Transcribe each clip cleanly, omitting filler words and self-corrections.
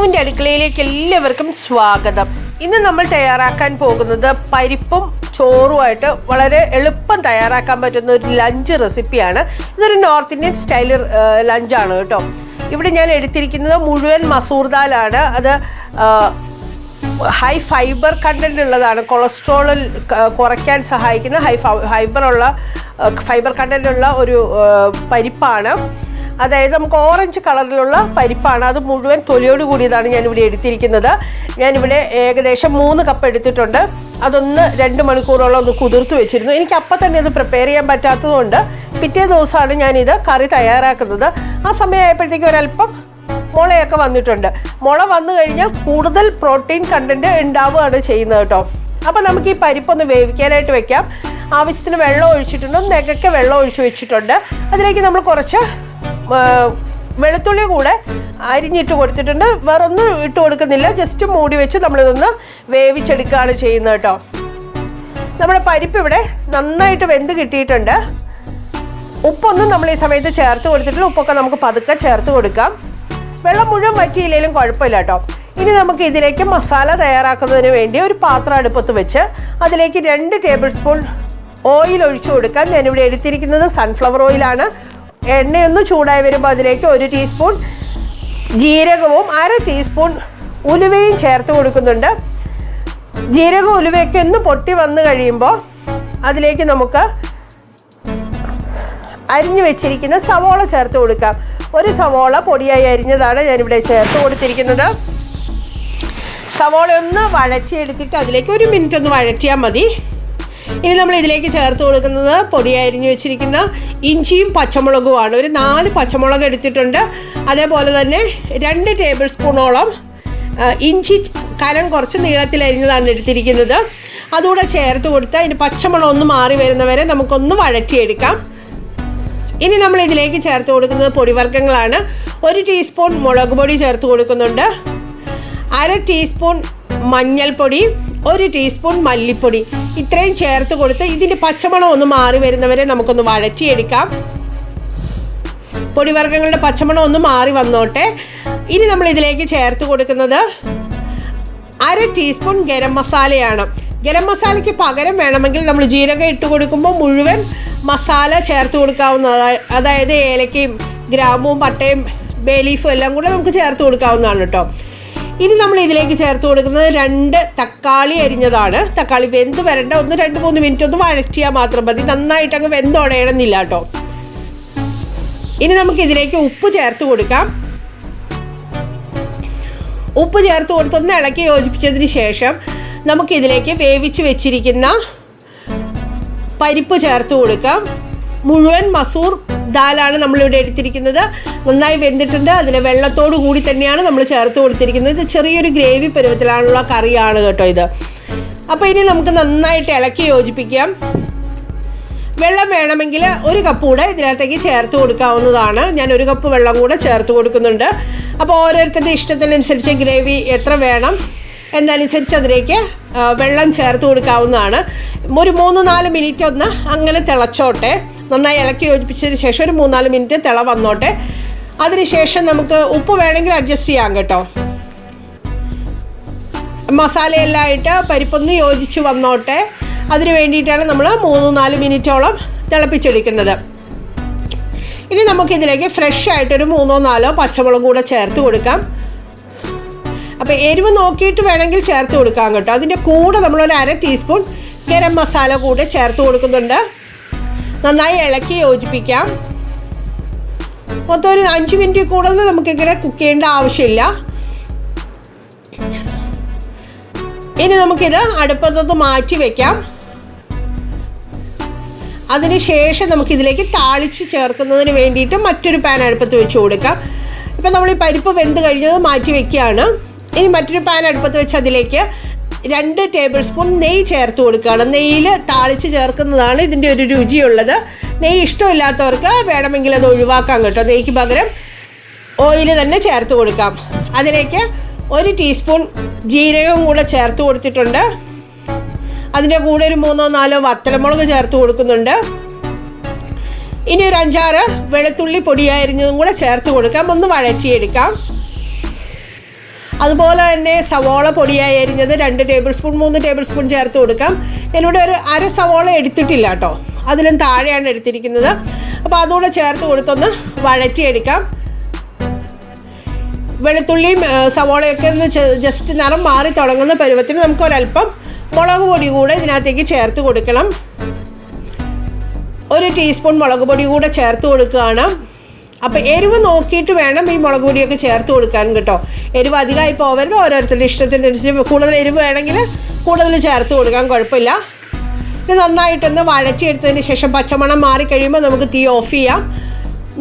അമ്മുവിൻ്റെ അടുക്കളയിലേക്ക് എല്ലാവർക്കും സ്വാഗതം. ഇന്ന് നമ്മൾ തയ്യാറാക്കാൻ പോകുന്നത് പരിപ്പും ചോറുമായിട്ട് വളരെ എളുപ്പം തയ്യാറാക്കാൻ പറ്റുന്ന ഒരു ലഞ്ച് റെസിപ്പിയാണ്. ഇതൊരു നോർത്ത് ഇന്ത്യൻ സ്റ്റൈൽ ലഞ്ചാണ് കേട്ടോ. ഇവിടെ ഞാൻ എടുത്തിരിക്കുന്നത് മുഴുവൻ മസൂർ ദാലാണ്. അത് ഹൈ ഫൈബർ കണ്ടന്റ് ഉള്ളതാണ്. കൊളസ്ട്രോൾ കുറയ്ക്കാൻ സഹായിക്കുന്ന ഫൈബർ കണ്ടന്റ് ഉള്ള ഒരു പരിപ്പാണ്. അതായത് നമുക്ക് ഓറഞ്ച് കളറിലുള്ള പരിപ്പാണ്. അത് മുഴുവൻ തൊലിയോട് കൂടിയതാണ് ഞാനിവിടെ എടുത്തിരിക്കുന്നത്. ഞാനിവിടെ ഏകദേശം 3 കപ്പ് എടുത്തിട്ടുണ്ട്. അതൊന്ന് 2 മണിക്കൂറോളം ഒന്ന് കുതിർത്ത് വെച്ചിരുന്നു. എനിക്ക് അപ്പം തന്നെ അത് പ്രിപ്പയർ ചെയ്യാൻ പറ്റാത്തതുകൊണ്ട് പിറ്റേ ദിവസമാണ് ഞാനിത് കറി തയ്യാറാക്കുന്നത്. ആ സമയമായപ്പോഴത്തേക്ക് ഒരല്പം മുളയൊക്കെ വന്നിട്ടുണ്ട്. മുള വന്നു കഴിഞ്ഞാൽ കൂടുതൽ പ്രോട്ടീൻ കണ്ടന്റ് ഉണ്ടാവുകയാണ് ചെയ്യുന്നത് കേട്ടോ. അപ്പോൾ നമുക്ക് ഈ പരിപ്പൊന്ന് വേവിക്കാനായിട്ട് വെക്കാം. ആവശ്യത്തിന് വെള്ളം ഒഴിച്ചിട്ടുണ്ട്. നെകക്കെ വെള്ളം ഒഴിച്ച് വെച്ചിട്ടുണ്ട്. അതിലേക്ക് നമ്മൾ കുറച്ച് വെളുത്തുള്ളി കൂടെ അരിഞ്ഞിട്ട് കൊടുത്തിട്ടുണ്ട്. വേറൊന്നും ഇട്ട് കൊടുക്കുന്നില്ല. ജസ്റ്റ് മൂടി വെച്ച് നമ്മളിതൊന്ന് വേവിച്ചെടുക്കുകയാണ് ചെയ്യുന്നത് കേട്ടോ. നമ്മുടെ പരിപ്പ് ഇവിടെ നന്നായിട്ട് വെന്ത് കിട്ടിയിട്ടുണ്ട്. ഉപ്പൊന്നും നമ്മൾ ഈ സമയത്ത് ചേർത്ത് കൊടുത്തിട്ടില്ല. ഉപ്പൊക്കെ നമുക്ക് പതുക്കെ ചേർത്ത് കൊടുക്കാം. വെള്ളം മുഴുവൻ വറ്റിയില്ലെങ്കിലും കുഴപ്പമില്ല കേട്ടോ. ഇനി നമുക്ക് ഇതിലേക്ക് മസാല തയ്യാറാക്കുന്നതിന് വേണ്ടി ഒരു പാത്രം അടുപ്പത്ത് വെച്ച് അതിലേക്ക് 2 ടേബിൾ സ്പൂൺ ഓയിൽ ഒഴിച്ചു കൊടുക്കാം. ഞാനിവിടെ എടുത്തിരിക്കുന്നത് സൺഫ്ലവർ ഓയിലാണ്. എണ്ണയൊന്ന് ചൂടായി വരുമ്പോൾ അതിലേക്ക് 1 ടീസ്പൂൺ ജീരകവും 1/2 ടീസ്പൂൺ ഉലുവയും ചേർത്ത് കൊടുക്കുന്നുണ്ട്. ജീരകവും ഉലുവയൊക്കെ ഒന്ന് പൊട്ടി വന്നു കഴിയുമ്പോൾ അതിലേക്ക് നമുക്ക് അരിഞ്ഞു വെച്ചിരിക്കുന്ന സവോള ചേർത്ത് കൊടുക്കാം. 1 സവോള പൊടിയായി അരിഞ്ഞതാണ് ഞാനിവിടെ ചേർത്ത് കൊടുത്തിരിക്കുന്നത്. സവോള ഒന്ന് വഴറ്റിയെടുത്തിട്ട് അതിലേക്ക് 1 മിനിറ്റ് ഒന്ന് വഴറ്റിയാൽ മതി. ഇനി നമ്മൾ ഇതിലേക്ക് ചേർത്ത് കൊടുക്കുന്നത് പൊടിയായി അരിഞ്ഞു വെച്ചിരിക്കുന്ന ഇഞ്ചിയും പച്ചമുളകുമാണ്. ഒരു 4 പച്ചമുളക് എടുത്തിട്ടുണ്ട്. അതേപോലെ തന്നെ 2 ടേബിൾ സ്പൂണോളം ഇഞ്ചി കനം കുറച്ച് നീളത്തിൽ അരിഞ്ഞതാണ് എടുത്തിരിക്കുന്നത്. അതുകൂടെ ചേർത്ത് കൊടുത്ത് അതിന് പച്ചമുളക് ഒന്ന് മാറി വരുന്നവരെ നമുക്കൊന്ന് വഴറ്റിയെടുക്കാം. ഇനി നമ്മൾ ഇതിലേക്ക് ചേർത്ത് കൊടുക്കുന്നത് പൊടിവർഗ്ഗങ്ങളാണ്. 1 ടീസ്പൂൺ മുളക് പൊടി ചേർത്ത് കൊടുക്കുന്നുണ്ട്. 1/2 ടീസ്പൂൺ മഞ്ഞൾപ്പൊടി, 1 ടീസ്പൂൺ മല്ലിപ്പൊടി. ഇത്രയും ചേർത്ത് കൊടുത്ത് ഇതിൻ്റെ പച്ചമണം ഒന്ന് മാറി വരുന്നവരെ നമുക്കൊന്ന് വഴറ്റിയെടുക്കാം. പൊടിവർഗ്ഗങ്ങളുടെ പച്ചമണം ഒന്ന് മാറി വന്നോട്ടെ. ഇനി നമ്മൾ ഇതിലേക്ക് ചേർത്ത് കൊടുക്കുന്നത് 1/2 ടീസ്പൂൺ ഗരം മസാലയാണ്. ഗരം മസാലയ്ക്ക് പകരം വേണമെങ്കിൽ നമ്മൾ ജീരകം ഇട്ട് കൊടുക്കുമ്പോൾ മുഴുവൻ മസാല ചേർത്ത് കൊടുക്കാവുന്നതാണ്. അതായത് ഏലക്കയും ഗ്രാമ്പും പട്ടയും ബേ ലീഫും എല്ലാം കൂടെ നമുക്ക് ചേർത്ത് കൊടുക്കാവുന്നതാണ് കേട്ടോ. ഇനി നമ്മൾ ഇതിലേക്ക് ചേർത്ത് കൊടുക്കുന്നത് 2 തക്കാളി അരിഞ്ഞതാണ്. തക്കാളി വെന്ത് വരണ്ട, 2-3 മിനിറ്റ് ഒന്ന് വഴറ്റിയാൽ മാത്രം മതി. നന്നായിട്ട് അങ്ങ് വെന്തുടയണമെന്നില്ല കേട്ടോ. ഇനി നമുക്ക് ഇതിലേക്ക് ഉപ്പ് ചേർത്ത് കൊടുക്കാം. ഉപ്പ് ചേർത്ത് കൊടുത്തൊന്ന് ഇളക്കി യോജിപ്പിച്ചതിന് ശേഷം നമുക്കിതിലേക്ക് വേവിച്ച് വെച്ചിരിക്കുന്ന പരിപ്പ് ചേർത്ത് കൊടുക്കാം. മുഴുവൻ മസൂർ ദാലാണ് നമ്മളിവിടെ എടുത്തിരിക്കുന്നത്. നന്നായി വെന്തിട്ടുണ്ട്. അതിലെ വെള്ളത്തോടു കൂടി തന്നെയാണ് നമ്മൾ ചേർത്ത് കൊടുത്തിരിക്കുന്നത്. ഇത് ചെറിയൊരു ഗ്രേവി പരുവത്തിലാണുള്ള കറിയാണ് കേട്ടോ ഇത്. അപ്പോൾ ഇനി നമുക്ക് നന്നായിട്ട് ഇളക്കി യോജിപ്പിക്കാം. വെള്ളം വേണമെങ്കിൽ 1 കപ്പ് കൂടെ ഇതിനകത്തേക്ക് ചേർത്ത് കൊടുക്കാവുന്നതാണ്. ഞാൻ 1 കപ്പ് വെള്ളം കൂടെ ചേർത്ത് കൊടുക്കുന്നുണ്ട്. അപ്പോൾ ഓരോരുത്തരുടെ ഇഷ്ടത്തിനനുസരിച്ച് ഗ്രേവി എത്ര വേണം എന്നനുസരിച്ച് അതിലേക്ക് വെള്ളം ചേർത്ത് കൊടുക്കാവുന്നതാണ്. ഒരു 3-4 മിനിറ്റ് ഒന്ന് അങ്ങനെ തിളച്ചോട്ടെ. നന്നായി ഇളക്കി യോജിപ്പിച്ചതിന് ശേഷം ഒരു 3-4 മിനിറ്റ് തിള വന്നോട്ടെ. അതിനുശേഷം നമുക്ക് ഉപ്പ് വേണമെങ്കിൽ അഡ്ജസ്റ്റ് ചെയ്യാം കേട്ടോ. മസാലയെല്ലാം ആയിട്ട് പരിപ്പൊന്ന് യോജിച്ച് വന്നോട്ടെ. അതിന് വേണ്ടിയിട്ടാണ് നമ്മൾ 3-4 മിനിറ്റോളം തിളപ്പിച്ചെടുക്കുന്നത്. ഇനി നമുക്കിതിലേക്ക് ഫ്രഷ് ആയിട്ടൊരു 3-4 പച്ചമുളക് കൂടെ ചേർത്ത് കൊടുക്കാം. അപ്പോൾ എരിവ് നോക്കിയിട്ട് വേണമെങ്കിൽ ചേർത്ത് കൊടുക്കാം കേട്ടോ. അതിൻ്റെ കൂടെ നമ്മളൊരു 1/2 ടീസ്പൂൺ ഗരം മസാല കൂടെ ചേർത്ത് കൊടുക്കുന്നുണ്ട്. നന്നായി ഇളക്കി യോജിപ്പിക്കാം. മൊത്തം ഒരു 5 മിനിറ്റ് കൂടുതൽ നമുക്കിങ്ങനെ കുക്ക് ചെയ്യേണ്ട ആവശ്യമില്ല. ഇനി നമുക്കിത് അടുപ്പത്തൊന്ന് മാറ്റി വയ്ക്കാം. അതിനുശേഷം നമുക്കിതിലേക്ക് താളിച്ച് ചേർക്കുന്നതിന് വേണ്ടിയിട്ട് മറ്റൊരു പാൻ അടുപ്പത്ത് വെച്ച് കൊടുക്കാം. ഇപ്പം നമ്മൾ ഈ പരിപ്പ് വെന്ത് കഴിഞ്ഞത് മാറ്റി വയ്ക്കുകയാണ്. ഇനി മറ്റൊരു പാൻ അടുപ്പത്ത് വെച്ച് അതിലേക്ക് 2 ടേബിൾ സ്പൂൺ നെയ്യ് ചേർത്ത് കൊടുക്കുകയാണ്. നെയ്യിൽ താളിച്ച് ചേർക്കുന്നതാണ് ഇതിൻ്റെ ഒരു രുചിയുള്ളത്. നെയ്യ് ഇഷ്ടമില്ലാത്തവർക്ക് വേണമെങ്കിൽ അത് ഒഴിവാക്കാം കേട്ടോ. നെയ്യ്ക്ക് പകരം ഓയിൽ തന്നെ ചേർത്ത് കൊടുക്കാം. അതിലേക്ക് 1 ടീസ്പൂൺ ജീരകവും കൂടെ ചേർത്ത് കൊടുത്തിട്ടുണ്ട്. അതിൻ്റെ കൂടെ ഒരു 3-4 വത്തലമുളക് ചേർത്ത് കൊടുക്കുന്നുണ്ട്. ഇനി ഒരു 5-6 വെളുത്തുള്ളി പൊടിയായിരുന്നതും കൂടെ ചേർത്ത് കൊടുക്കാം. ഒന്ന് വഴറ്റിയെടുക്കാം. അതുപോലെ തന്നെ സവോള പൊടിയായി അരിഞ്ഞത് 2 ടേബിൾ സ്പൂൺ 3 ടേബിൾ സ്പൂൺ ചേർത്ത് കൊടുക്കാം. ഞാനിവിടെ ഒരു അര സവോള എടുത്തിട്ടില്ല കേട്ടോ, അതിലും താഴെയാണ് എടുത്തിരിക്കുന്നത്. അപ്പോൾ അതുകൂടെ ചേർത്ത് കൊടുത്തൊന്ന് വഴറ്റിയെടുക്കാം. വെളുത്തുള്ളിയും സവോളയൊക്കെ ഒന്ന് ജസ്റ്റ് നിറം മാറി തുടങ്ങുന്ന പരുവത്തിന് നമുക്ക് ഒരല്പം മുളക് പൊടി കൂടെ ഇതിനകത്തേക്ക് ചേർത്ത് കൊടുക്കണം. 1 ടീസ്പൂൺ മുളക് പൊടി കൂടെ ചേർത്ത് കൊടുക്കുകയാണ്. അപ്പോൾ എരിവ് നോക്കിയിട്ട് വേണം ഈ മുളക് പൊടിയൊക്കെ ചേർത്ത് കൊടുക്കാൻ കേട്ടോ. എരിവ് അധികമായി പോകരുത്, ഓരോരുത്തരുടെ ഇഷ്ടത്തിനനുസരിച്ച് കൂടുതൽ എരിവ് വേണമെങ്കിൽ കൂടുതൽ ചേർത്ത് കൊടുക്കാൻ കുഴപ്പമില്ല. ഇത് നന്നായിട്ടൊന്ന് വഴറ്റിയെടുത്തതിന് ശേഷം പച്ചമണം മാറിക്കഴിയുമ്പോൾ നമുക്ക് തീ ഓഫ് ചെയ്യാം.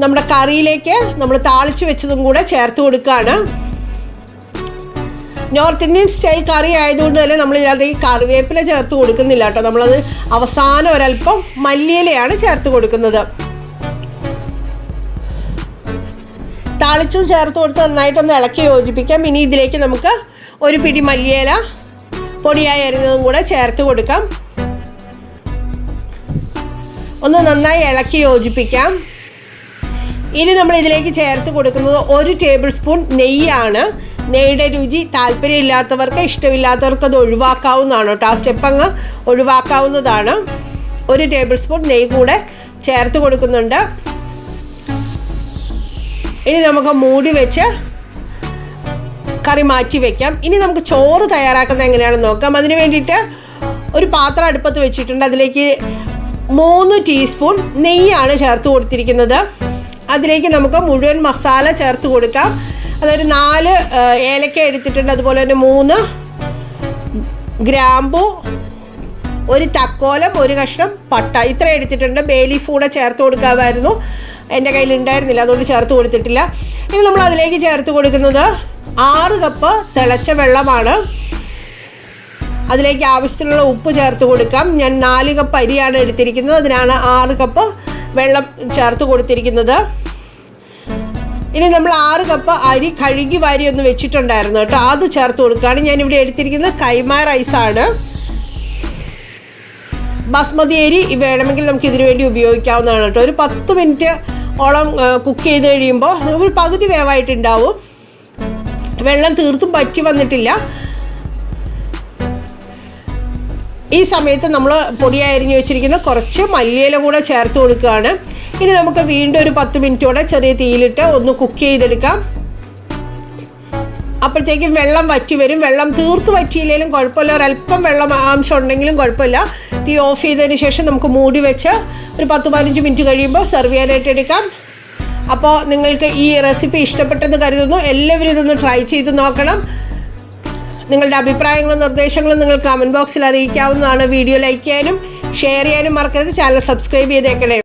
നമ്മുടെ കറിയിലേക്ക് നമ്മൾ താളിച്ച് വെച്ചതും കൂടെ ചേർത്ത് കൊടുക്കുകയാണ്. നോർത്ത് ഇന്ത്യൻ സ്റ്റൈൽ കറി ആയതുകൊണ്ട് തന്നെ നമ്മൾ ഇതിനകത്തേക്ക് കറിവേപ്പില ചേർത്ത് കൊടുക്കുന്നില്ല കേട്ടോ. നമ്മളത് അവസാനം ഒരല്പം മല്ലിയിലയാണ് ചേർത്ത് കൊടുക്കുന്നത്. താളിച്ചത് ചേർത്ത് കൊടുത്ത് നന്നായിട്ടൊന്ന് ഇളക്കി യോജിപ്പിക്കാം. ഇനി ഇതിലേക്ക് നമുക്ക് ഒരു പിടി മല്ലിയില പൊടിയായി അരിഞ്ഞതും കൂടെ ചേർത്ത് കൊടുക്കാം. ഒന്ന് നന്നായി ഇളക്കി യോജിപ്പിക്കാം. ഇനി നമ്മൾ ഇതിലേക്ക് ചേർത്ത് കൊടുക്കുന്നത് 1 ടേബിൾ സ്പൂൺ നെയ്യാണ്. നെയ്യുടെ രുചി താല്പര്യമില്ലാത്തവർക്ക്, ഇഷ്ടമില്ലാത്തവർക്ക് അത് ഒഴിവാക്കാവുന്നതാണ് കേട്ടോ. ആ സ്റ്റെപ്പ് അങ്ങ് ഒഴിവാക്കാവുന്നതാണ്. 1 ടേബിൾ സ്പൂൺ നെയ്യ് കൂടെ ചേർത്ത് കൊടുക്കുന്നുണ്ട്. ഇനി നമുക്ക് മൂടി വെച്ച് കറി മാറ്റി വയ്ക്കാം. ഇനി നമുക്ക് ചോറ് തയ്യാറാക്കുന്നത് എങ്ങനെയാണെന്ന് നോക്കാം. അതിന് വേണ്ടിയിട്ട് ഒരു പാത്രം അടുപ്പത്ത് വെച്ചിട്ടുണ്ട്. അതിലേക്ക് 3 ടീസ്പൂൺ നെയ്യാണ് ചേർത്ത് കൊടുത്തിരിക്കുന്നത്. അതിലേക്ക് നമുക്ക് മുഴുവൻ മസാല ചേർത്ത് കൊടുക്കാം. അതൊരു 4 ഏലക്ക എടുത്തിട്ടുണ്ട്. അതുപോലെ തന്നെ 3 ഗ്രാമ്പു, 1 തക്കോലം, 1 കഷ്ണം പട്ട, ഇത്ര എടുത്തിട്ടുണ്ട്. ബേ ലീഫ് കൂടെ ചേർത്ത് കൊടുക്കാമായിരുന്നു, എൻ്റെ കയ്യിൽ ഉണ്ടായിരുന്നില്ല, അതുകൊണ്ട് ചേർത്ത് കൊടുത്തിട്ടില്ല. ഇനി നമ്മൾ അതിലേക്ക് ചേർത്ത് കൊടുക്കുന്നത് 6 കപ്പ് തിളച്ച വെള്ളമാണ്. അതിലേക്ക് ആവശ്യത്തിനുള്ള ഉപ്പ് ചേർത്ത് കൊടുക്കാം. ഞാൻ 4 കപ്പ് അരിയാണ് എടുത്തിരിക്കുന്നത്, അതിനാണ് 6 കപ്പ് വെള്ളം ചേർത്ത് കൊടുത്തിരിക്കുന്നത്. ഇനി നമ്മൾ 6 കപ്പ് അരി കഴുകി വാരി ഒന്ന് വെച്ചിട്ടുണ്ടായിരുന്നു കേട്ടോ, അത് ചേർത്ത് കൊടുക്കുകയാണ്. ഞാനിവിടെ എടുത്തിരിക്കുന്നത് കൈമ റൈസാണ്. ബാസ്മതി അരി വേണമെങ്കിൽ നമുക്ക് ഇതിനു വേണ്ടി ഉപയോഗിക്കാവുന്നതാണ് കേട്ടോ. ഒരു 10 മിനിറ്റ് ഓളം കുക്ക് ചെയ്ത് കഴിയുമ്പോൾ ഒരു പകുതി വേവായിട്ടുണ്ടാവും. വെള്ളം തീർത്തും പറ്റി വന്നിട്ടില്ല. ഈ സമയത്ത് നമ്മൾ പൊടിയായി അരിഞ്ഞ് വെച്ചിരിക്കുന്ന കുറച്ച് മല്ലിയില കൂടെ ചേർത്ത് കൊടുക്കുകയാണ്. ഇനി നമുക്ക് വീണ്ടും ഒരു 10 മിനിറ്റോടെ ചെറിയ തീയിലിട്ട് ഒന്ന് കുക്ക് ചെയ്തെടുക്കാം. അപ്പോഴത്തേക്കും വെള്ളം വറ്റി വരും. വെള്ളം തീർത്ത് വറ്റിയില്ലെങ്കിലും കുഴപ്പമില്ല, ഒരല്പം വെള്ളം ആവശ്യം ഉണ്ടെങ്കിലും കുഴപ്പമില്ല. തീ ഓഫ് ചെയ്തതിന് ശേഷം നമുക്ക് മൂടി വെച്ച് ഒരു 10-15 മിനിറ്റ് കഴിയുമ്പോൾ സെർവ് ചെയ്യാനായിട്ട് എടുക്കാം. അപ്പോൾ നിങ്ങൾക്ക് ഈ റെസിപ്പി ഇഷ്ടപ്പെട്ടെന്ന് കരുതുന്നു. എല്ലാവരും ഇതൊന്ന് ട്രൈ ചെയ്ത് നോക്കണം. നിങ്ങളുടെ അഭിപ്രായങ്ങളും നിർദ്ദേശങ്ങളും നിങ്ങൾ കമൻറ്റ് ബോക്സിൽ അറിയിക്കാവുന്നതാണ്. വീഡിയോ ലൈക്ക് ചെയ്യാനും ഷെയർ ചെയ്യാനും മറക്കരുത്. ചാനൽ സബ്സ്ക്രൈബ് ചെയ്തേക്കണേ.